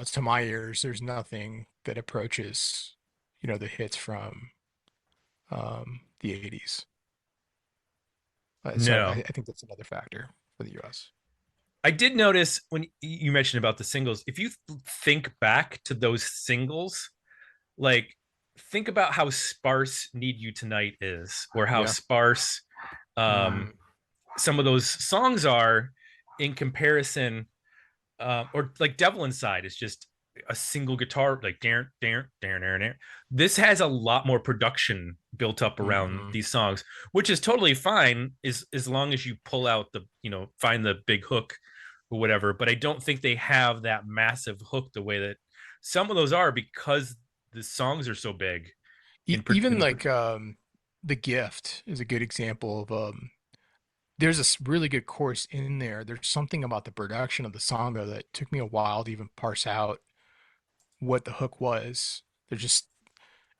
to my ears, there's nothing that approaches, you know, the hits from the 80s. So No. I think that's another factor for the US. I did notice when you mentioned about the singles, if you think back to those singles, like think about how sparse Need You Tonight is, or how sparse some of those songs are in comparison, or like Devil Inside is just a single guitar, like this has a lot more production built up around these songs, which is totally fine as long as you pull out the, you know, find the big hook or whatever. But I don't think they have that massive hook the way that some of those are, because the songs are so big. Even like The Gift is a good example of there's a really good chorus in there. There's something about the production of the song though that took me a while to even parse out what the hook was. There's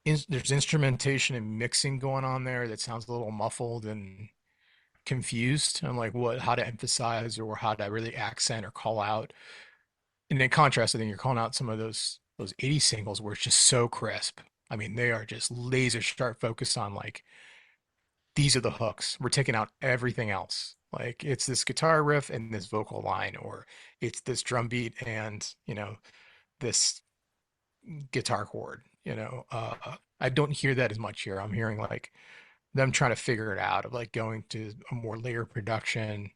instrumentation and mixing going on there that sounds a little muffled and confused. I'm like, how to emphasize or how to really accent or call out. And in contrast, I think you're calling out some of those 80s singles where it's just so crisp. I mean, they are just laser sharp focused on like, these are the hooks. We're taking out everything else. Like it's this guitar riff and this vocal line, or it's this drum beat and, you know, this guitar chord, you know. I don't hear that as much here. I'm hearing like them trying to figure it out, of like going to a more layered production,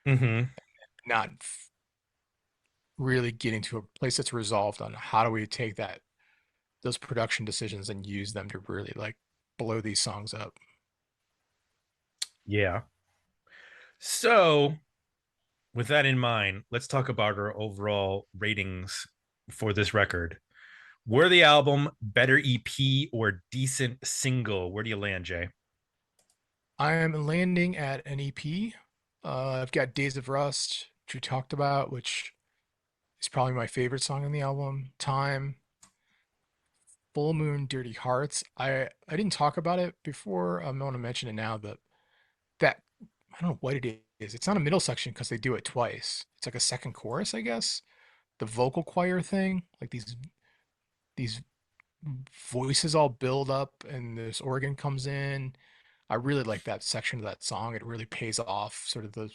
not really getting to a place that's resolved on how do we take those production decisions and use them to really like blow these songs up. Yeah. So with that in mind, let's talk about our overall ratings for this record. Were the album better EP or decent single? Where do you land, Jay? I'm landing at an EP. I've got Days of Rust, which we talked about, which is probably my favorite song on the album. Time, Full Moon, Dirty Hearts. I didn't talk about it before. I'm going to mention it now. That I don't know what it is. It's not a middle section because they do it twice. It's like a second chorus, I guess. The vocal choir thing, like these voices all build up and this organ comes in. I really like that section of that song. It really pays off sort of the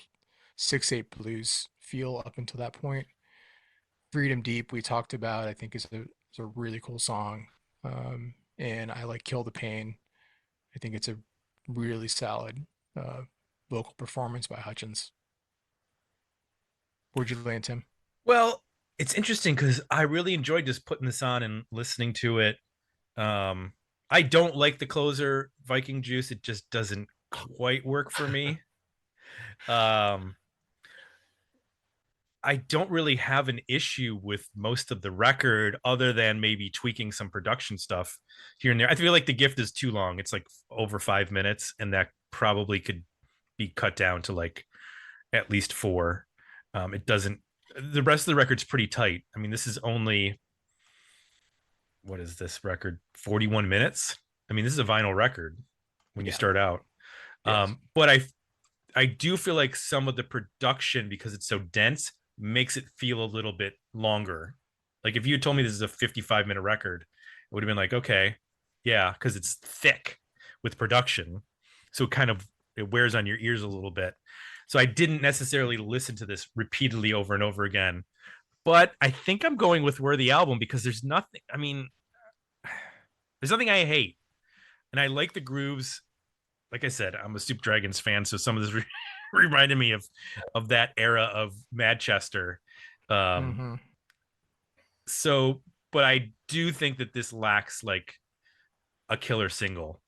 6/8 blues feel up until that point. Freedom Deep we talked about, I think is a really cool song. And I like Kill the Pain. I think it's a really solid vocal performance by Hutchins. Where'd you land, Tim? Well, it's interesting because I really enjoyed just putting this on and listening to it. I don't like the closer, Viking Juice. It just doesn't quite work for me. I don't really have an issue with most of the record other than maybe tweaking some production stuff here and there. I feel like The Gift is too long. It's like over 5 minutes, and that probably could be cut down to like at least 4. It doesn't, the rest of the record's pretty tight. I mean, this is only, what is this record? 41 minutes. I mean, this is a vinyl record when you start out. Yes. But I do feel like some of the production, because it's so dense, makes it feel a little bit longer. Like if you had told me this is a 55-minute record, it would have been like, okay, yeah, because it's thick with production. So it wears on your ears a little bit. So I didn't necessarily listen to this repeatedly over and over again. But I think I'm going with Worthy Album because there's nothing, I mean, there's nothing I hate. And I like the grooves. Like I said, I'm a Soup Dragons fan, so some of this reminded me of that era of Manchester. So, but I do think that this lacks like a killer single.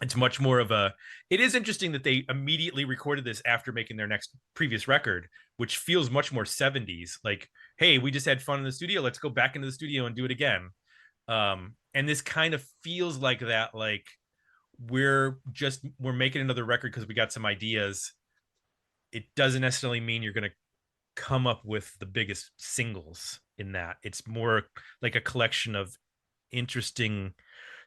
It's much more of a. It is interesting that they immediately recorded this after making their next previous record, which feels much more 70s. Like, hey, we just had fun in the studio. Let's go back into the studio and do it again. And this kind of feels like that. Like we're making another record because we got some ideas. It doesn't necessarily mean you're going to come up with the biggest singles in that. It's more like a collection of interesting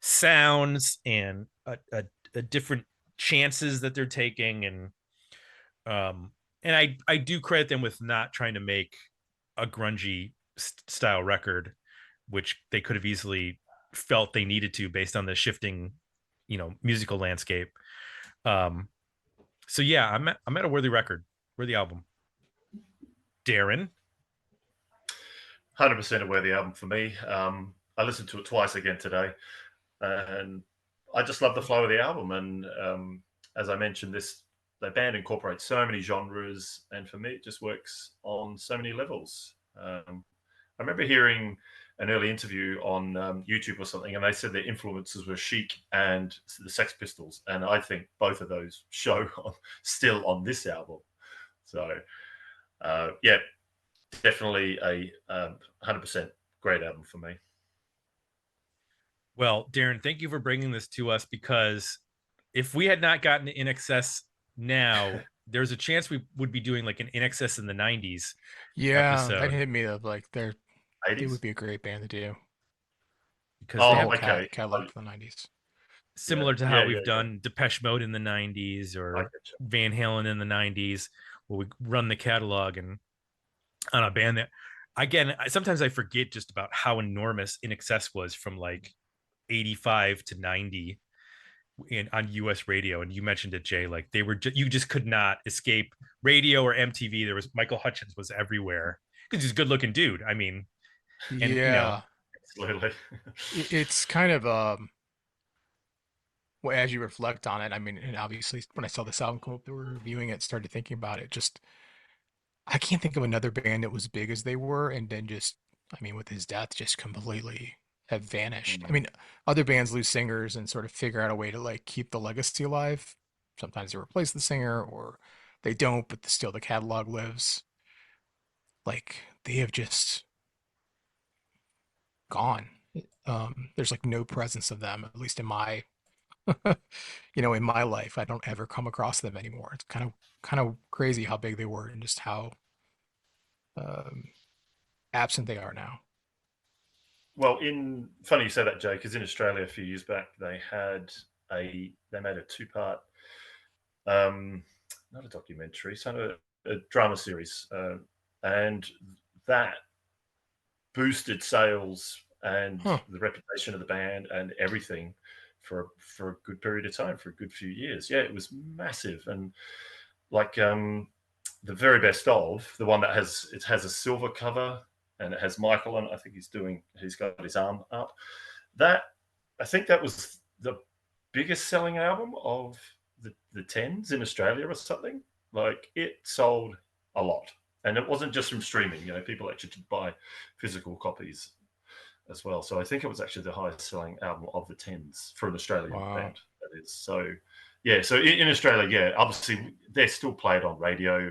sounds and a different chances that they're taking. And I do credit them with not trying to make a grungy style record, which they could have easily felt they needed to based on the shifting, musical landscape. So yeah, I'm at a worthy album. Darren. 100% a worthy album for me. I listened to it twice again today, and I just love the flow of the album. And as I mentioned, the band incorporates so many genres, and for me, it just works on so many levels. I remember hearing an early interview on YouTube or something, and they said their influences were Chic and the Sex Pistols, and I think both of those show still on this album. So, yeah, definitely a 100% great album for me. Well, Darren, thank you for bringing this to us, because if we had not gotten to INXS now, there's a chance we would be doing like an INXS in the 90s. Yeah, episode. that hit me of like they 80s? would be a great band to do. Because They they have okay. catalog from the 90s. similar to how we've done Depeche Mode in the 90s or getcha. Van Halen in the 90s, where we run the catalog and on a band that, again, sometimes I forget just about how enormous INXS was from like 85 to 90 on US radio. And you mentioned it, Jay, like they were you just could not escape radio or MTV. There was Michael Hutchence was everywhere because he's a good looking dude. I mean, and Absolutely. It's kind of well, as you reflect on it, I mean, and obviously when I saw this album come up, they were reviewing it, started thinking about it. Just I can't think of another band that was big as they were, and then just, I mean, with his death, just completely have vanished. I mean, other bands lose singers and sort of figure out a way to like keep the legacy alive. Sometimes they replace the singer, or they don't, but still the catalog lives. Like they have just gone. There's like no presence of them, at least in my, in my life. I don't ever come across them anymore. It's kind of crazy how big they were and just how absent they are now. Well, funny you say that, Jay, because in Australia a few years back they made a two-part, not a documentary, so a drama series, and that boosted sales and the reputation of the band and everything for a good period of time, for a good few years. Yeah, it was massive. And like the very best of the one that has a silver cover and it has Michael on it. I think he's got his arm up. I think that was the biggest selling album of the tens in Australia or something. Like it sold a lot. And it wasn't just from streaming, people actually did buy physical copies as well. So I think it was actually the highest selling album of the tens for an Australian band. That is. So, yeah. So in Australia, yeah, obviously they're still played on radio,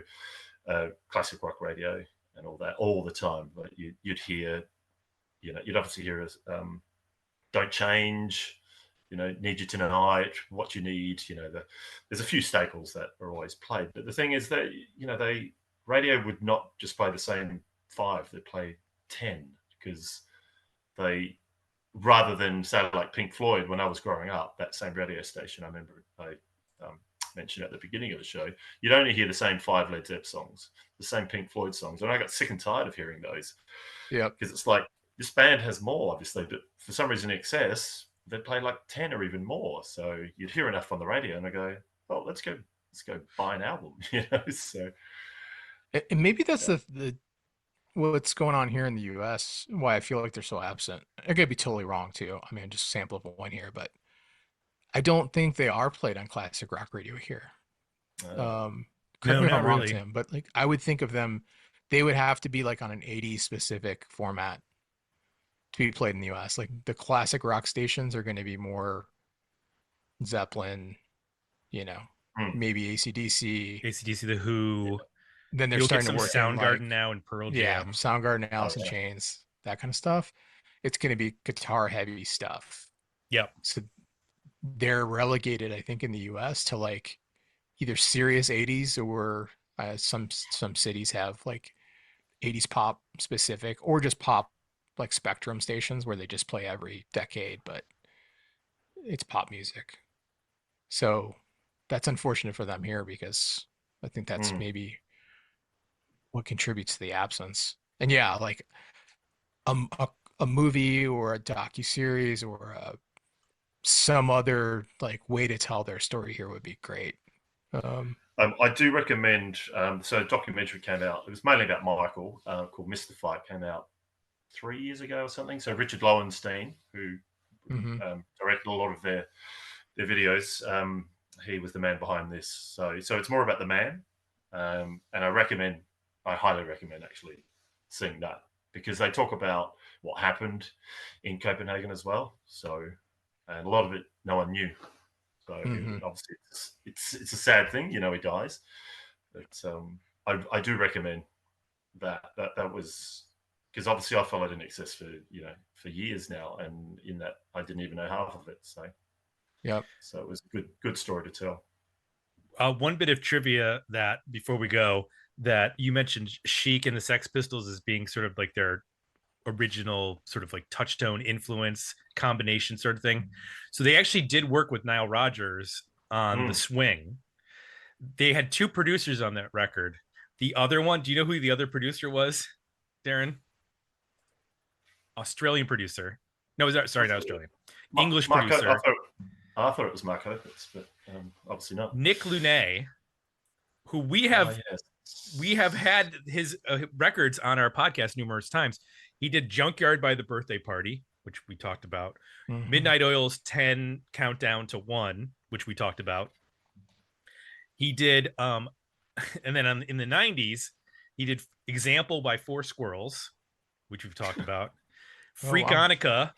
classic rock radio and all that all the time. But you'd hear, you'd obviously hear Don't Change, Need You Tonight, What You Need, there's a few staples that are always played. But the thing is that, radio would not just play the same 5, they'd play 10, because they, rather than say like Pink Floyd, when I was growing up, that same radio station, I remember mentioned at the beginning of the show, you'd only hear the same 5 Led Zepp songs, the same Pink Floyd songs. And I got sick and tired of hearing those. Yeah. Because it's like, this band has more, obviously, but for some reason, INXS, they play like 10 or even more. So you'd hear enough on the radio and I go, well, let's go buy an album, So And maybe that's the what's going on here in the US, why I feel like they're so absent. I could be totally wrong too. I mean, just sample of one here, but I don't think they are played on classic rock radio here. Correct me if I'm wrong, Tim, but like I would think of them, they would have to be like on an 80s specific format to be played in the US. Like the classic rock stations are going to be more Zeppelin, maybe AC/DC, The Who. Then they're starting to work Soundgarden now and Pearl Jam. Yeah, Soundgarden, Alice in Chains, that kind of stuff. It's going to be guitar heavy stuff. Yep. So they're relegated, I think, in the US to like either serious 80s or some cities have like 80s pop specific or just pop like Spectrum stations where they just play every decade, but it's pop music. So that's unfortunate for them here because I think that's maybe what contributes to the absence. And yeah, like a movie or a docuseries or some other like way to tell their story here would be great. I do recommend, so a documentary came out, it was mainly about Michael, called Mystify. It came out 3 years ago or something. So Richard Lowenstein, who directed a lot of their videos, he was the man behind this. So it's more about the man. And I highly recommend actually seeing that because they talk about what happened in Copenhagen as well. So, and a lot of it no one knew. So obviously it's a sad thing, he dies. But I do recommend that was because obviously I followed INXS for years now, and in that I didn't even know half of it. So so it was a good story to tell. One bit of trivia that before we go, that you mentioned Chic and the Sex Pistols as being sort of like their original sort of like touchstone influence combination sort of thing. So they actually did work with Nile Rodgers on The Swing. They had 2 producers on that record. The other one, do you know who the other producer was, Darren? Australian producer. No, not Australian. English producer. I thought it was Mark Opitz, but obviously not. Nick Lunay, who we have had his records on our podcast numerous times. He did Junkyard by the Birthday Party, which we talked about. Midnight Oil's 10 Countdown to 1, which we talked about. He did, and then in the 90s, he did Example by Four Squirrels, which we've talked about. Freakonica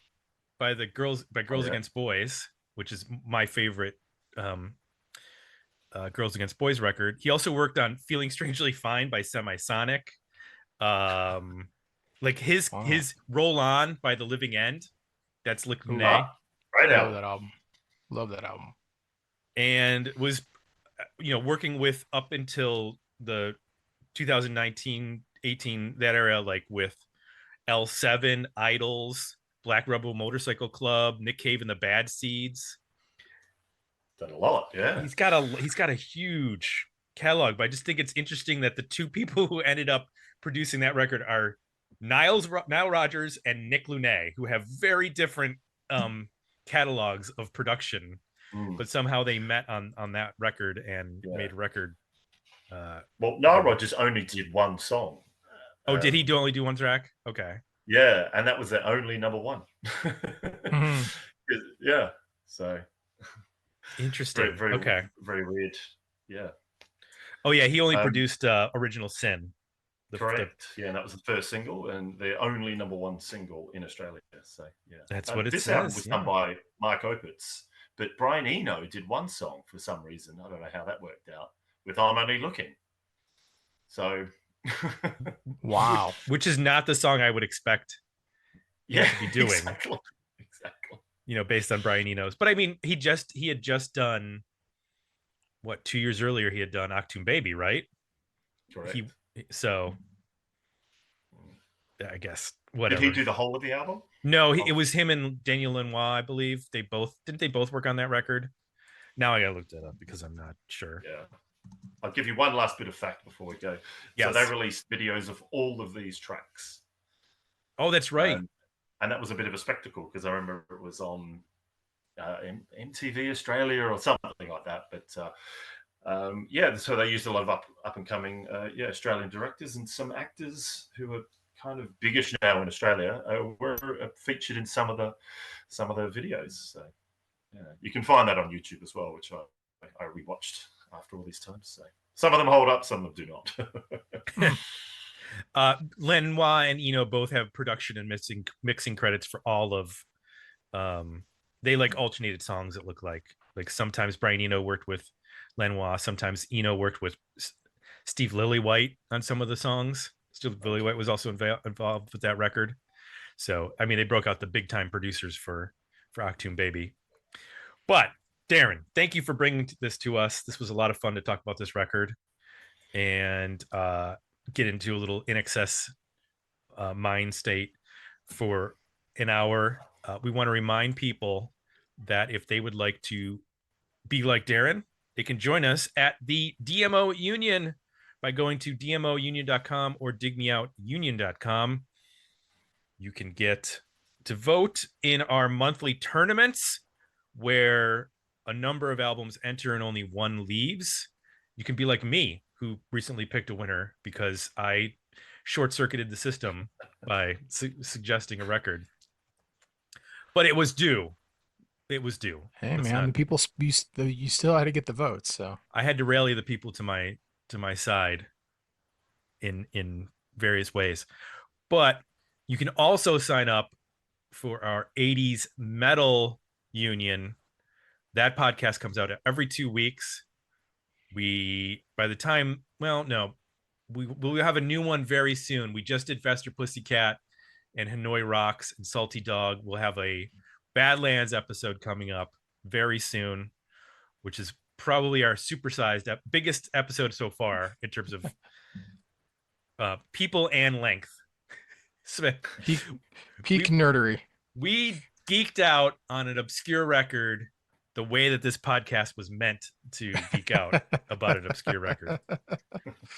by Girls Against Boys, which is my favorite Girls Against Boys record. He also worked on Feeling Strangely Fine by Semisonic. Like his Roll On by The Living End. That's Lick Lunay. Right out. Love that album. And was working with up until the 2019-18 that era, like with L7, Idols, Black Rebel Motorcycle Club, Nick Cave and the Bad Seeds. Done a lot, yeah. He's got a huge catalog, but I just think it's interesting that the 2 people who ended up producing that record are Nile Rodgers and Nick Lunay, who have very different catalogs of production, but somehow they met on that record and made a record. Well, Nile Rodgers only did one song. Oh, did he only do one track? Okay. Yeah, and that was their only number 1. Yeah, so interesting. Very, okay, very weird. Yeah. Oh yeah, he only produced Original Sin. Correct. Yeah, and that was the first single and the only number 1 single in Australia. So yeah, that's what it this says. Album was done by Mark Opitz, but Brian Eno did one song for some reason. I don't know how that worked out with I'm Only Looking. So wow, which is not the song I would expect to be doing. Exactly. Based on Brian Eno's. But I mean, he had just done 2 years earlier. He had done Achtung Baby, right? Correct. So I guess whatever. Did he do the whole of the album? No, it was him and Daniel Lanois, I believe. They both work on that record. Now I gotta look that up because I'm not sure. Yeah. I'll give you one last bit of fact before we go. Yes. So they released videos of all of these tracks. Oh, that's right. And that was a bit of a spectacle because I remember it was on MTV Australia or something like that. But so they used a lot of up and coming Australian directors, and some actors who are kind of biggish now in Australia were featured in some of the videos. So yeah, you can find that on YouTube as well, which I rewatched after all these times. So some of them hold up, some of them do not. Lenoir and Eno both have production and mixing credits for all of they like alternated songs. It looked like sometimes Brian Eno worked with Lenoir, sometimes Eno worked with Steve Lillywhite on some of the songs. Steve Lillywhite was also involved with that record. So I mean, they broke out the big time producers for Achtung Baby. But Darren, thank you for bringing this to us. This was a lot of fun to talk about this record and get into a little INXS mind state for an hour. We want to remind people that if they would like to be like Darren, they can join us at the DMO Union by going to dmounion.com or digmeoutunion.com. You can get to vote in our monthly tournaments where a number of albums enter and only one leaves. You can be like me, who recently picked a winner because I short-circuited the system by suggesting a record. But it was due. It was due. Hey, man, the people, you still had to get the votes, so I had to rally the people to my side in various ways. But you can also sign up for our 80s Metal Union. That podcast comes out every 2 weeks. We'll have a new one very soon. We just did Faster Pussycat and Hanoi Rocks and Salty Dog. We'll have a Badlands episode coming up very soon, which is probably our supersized biggest episode so far in terms of people and length. Peak nerdery. We geeked out on an obscure record the way that this podcast was meant to geek out about an obscure record.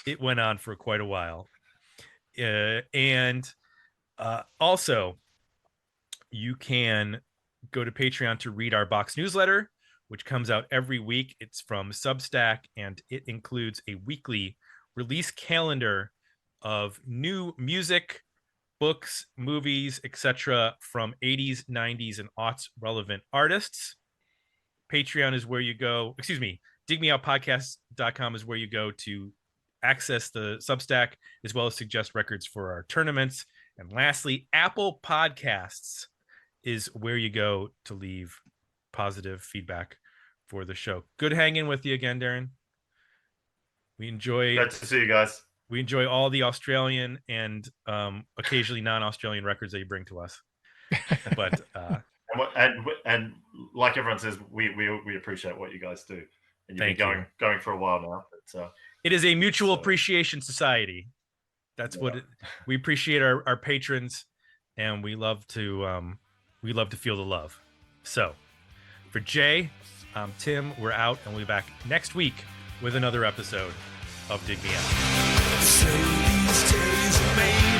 It went on for quite a while. And also, you can go to Patreon to read our box newsletter, which comes out every week. It's from Substack, and it includes a weekly release calendar of new music, books, movies, etc. from 80s, 90s, and aughts relevant artists. Patreon is where you go. digmeoutpodcast.com is where you go to access the Substack, as well as suggest records for our tournaments. And lastly, Apple Podcasts is where you go to leave positive feedback for the show. Good hanging with you again, Darren. We enjoy. Good to see you guys. We enjoy all the Australian and occasionally non-Australian records that you bring to us. But and like everyone says, we appreciate what you guys do, and you've been going for a while now. But it is a mutual appreciation society. That's what we appreciate our patrons, and we love to feel the love. So, for Jay, I'm Tim. We're out, and we'll be back next week with another episode of Dig Me Out. Say these days are made